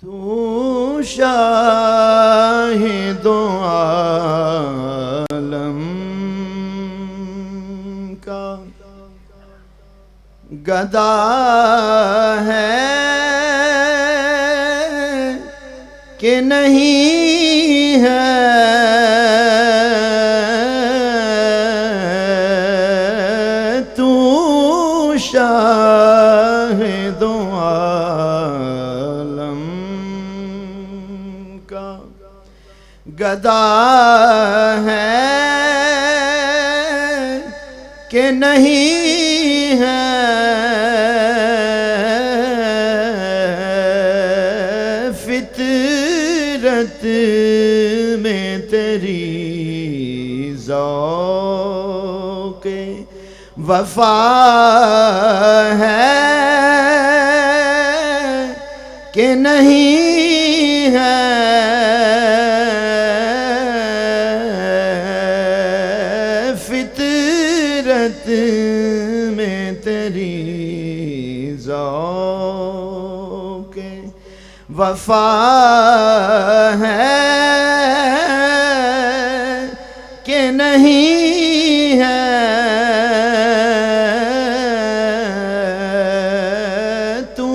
تو شاہد عالم کا گدا ہے کہ نہیں ہے، تو شاہد عالم کا گدا ہے کہ نہیں ہے، فطرت میں تیری ذوق وفا ہے کہ نہیں ہے، فطرت میں تیری ذوق وفا ہے کہ نہیں ہے، تو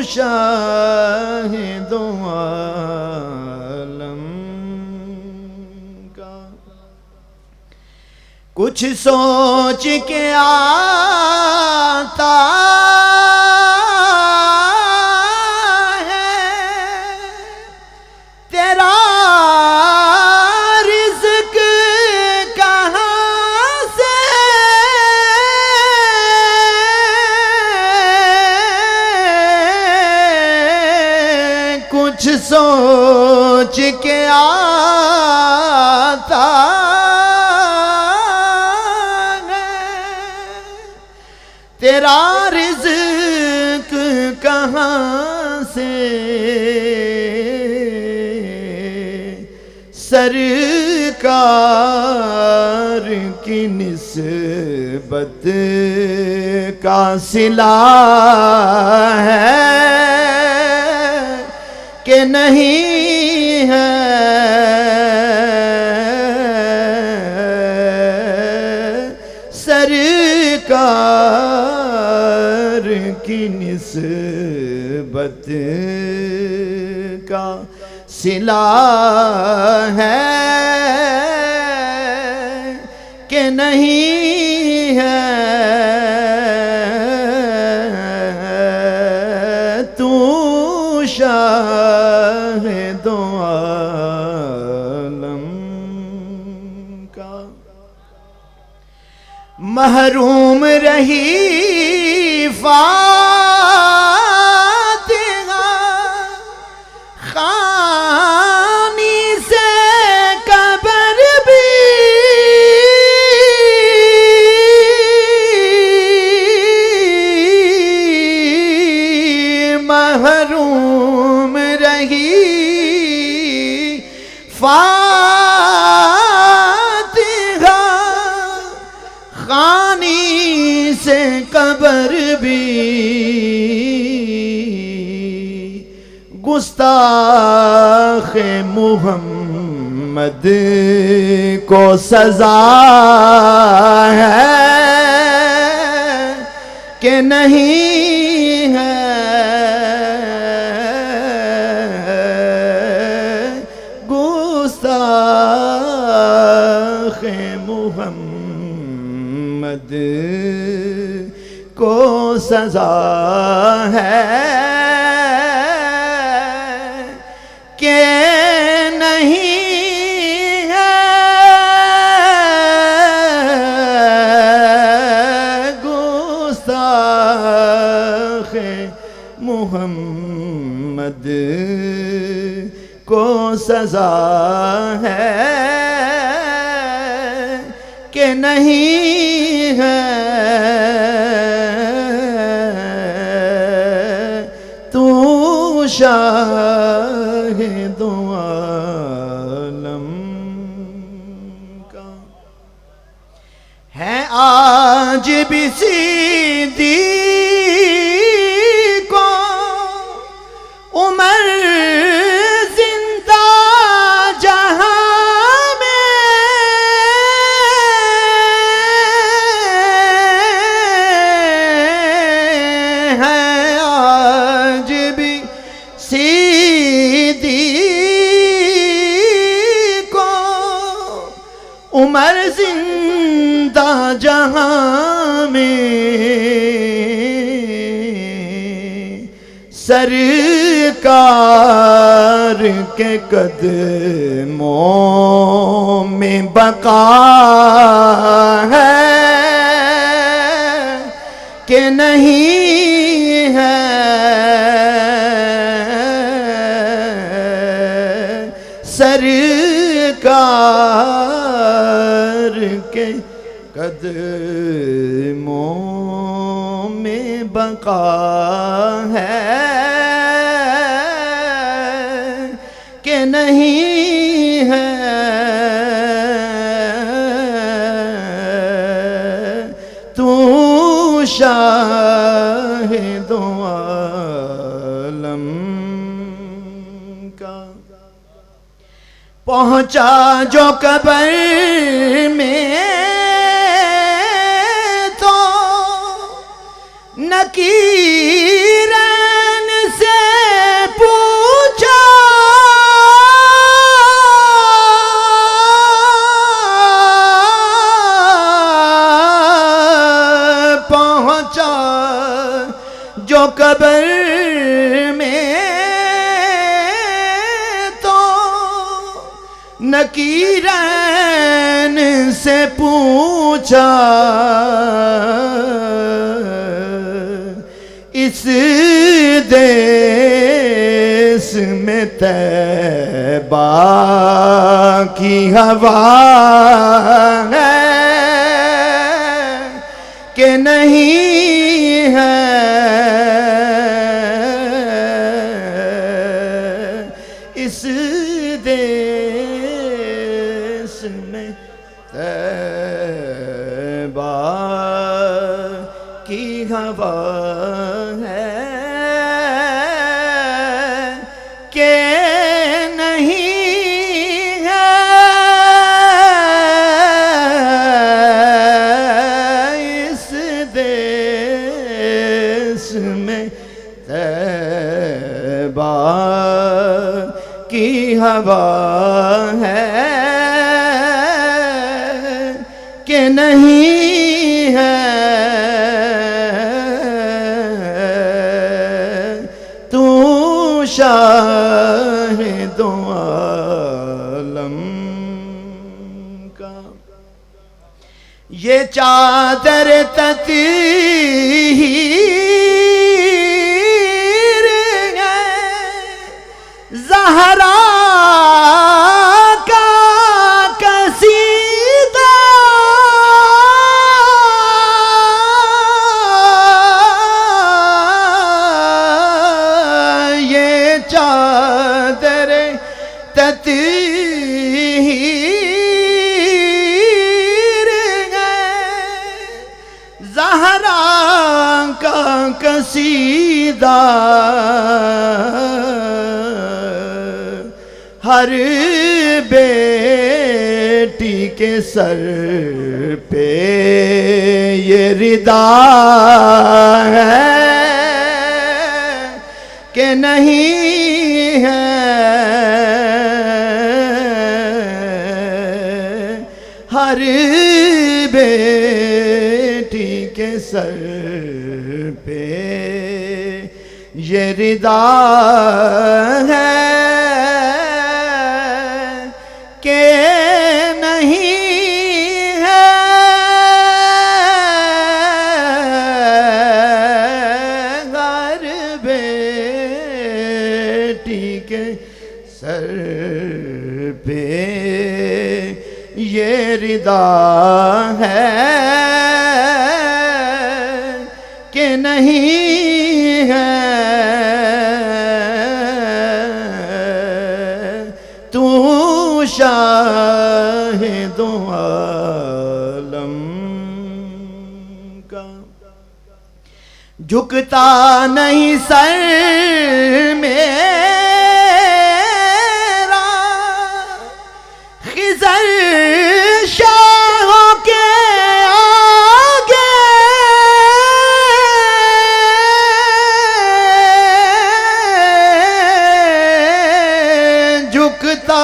شاہد عالم کا کچھ سوچ کے آتا کچھ سوچ کے آتا ہے تیرا رزق کہاں سے، سرکار کی نسبت کا صلہ ہے کہ نہیں ہے، سرکار کی نسبت کا صلہ ہے کہ نہیں ہے، تو شاہد عالم کا محروم رہی فاتحہ خوانی سے قبر بھی، محروم رہی فاتحہ خوانی سے قبر بھی، گستاخ محمد کو سزا ہے کہ نہیں ہے، گستاخ محمد کو سزا ہے کہ نہیں ہے، گستاخ محمد کو سزا ہے کہ نہیں ہے، تو شاہد عالم کا ہے آج بھی صدیق کو عمر صدیق کو عمر زندہ جہاں میں سرکار کے قدموں میں بقا ہے کہ نہیں ہے سرکار کے قدموں میں بقا ہے کہ نہیں ہے تو شاہد عالم کا پہنچا جو قبر میں تو نکیرن سے پوچھا پہنچا جو قبر میں تو نکیرن سے پوچھا اس دیس میں طیبہ کی ہوا ہے کہ نہیں ہے اس دیس میں طیبہ کی ہوا ہے کہ نہیں ہے اس دیس میں طیبہ کی ہوا ہے کہ نہیں ہے تو شاہد عالم کا یہ چادر تطہیر ہے زہرا کا قصیدہ یہ چادر تطہیر ہے زہرا کا قصیدہ ہر بیٹی کے سر پہ یہ ردا ہے کہ نہیں ہے ہر بیٹی کے سر پہ یہ ردا ہے کہ نہیں ہے ہر بیٹی کے سر پہ یہ ردا ہے کہ نہیں ہے تو شاہد عالم کا جھکتا نہیں سر میرا خضر شاہوں کے آگے جھکتا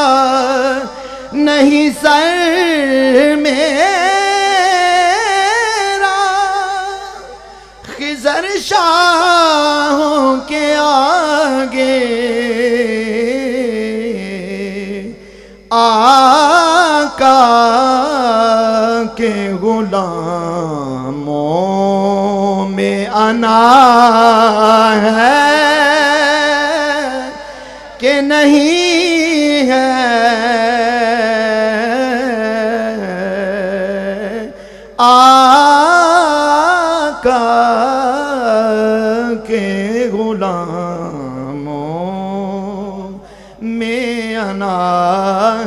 نہیں سر میرا، خضر شاہوں کے آگے آقا کے غلاموں میں انا ہے کہ نہیں ہے، آقا کے غلاموں میں انا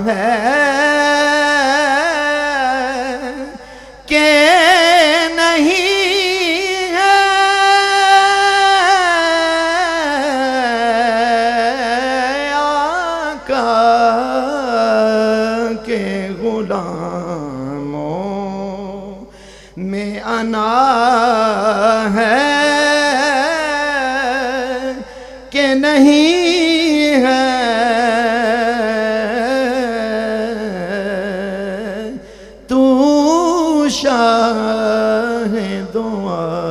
ہے کہ نہیں ہے، آقا کے غلاموں میں انا ہے کہ نہیں ہے، تو شاہ دو عالم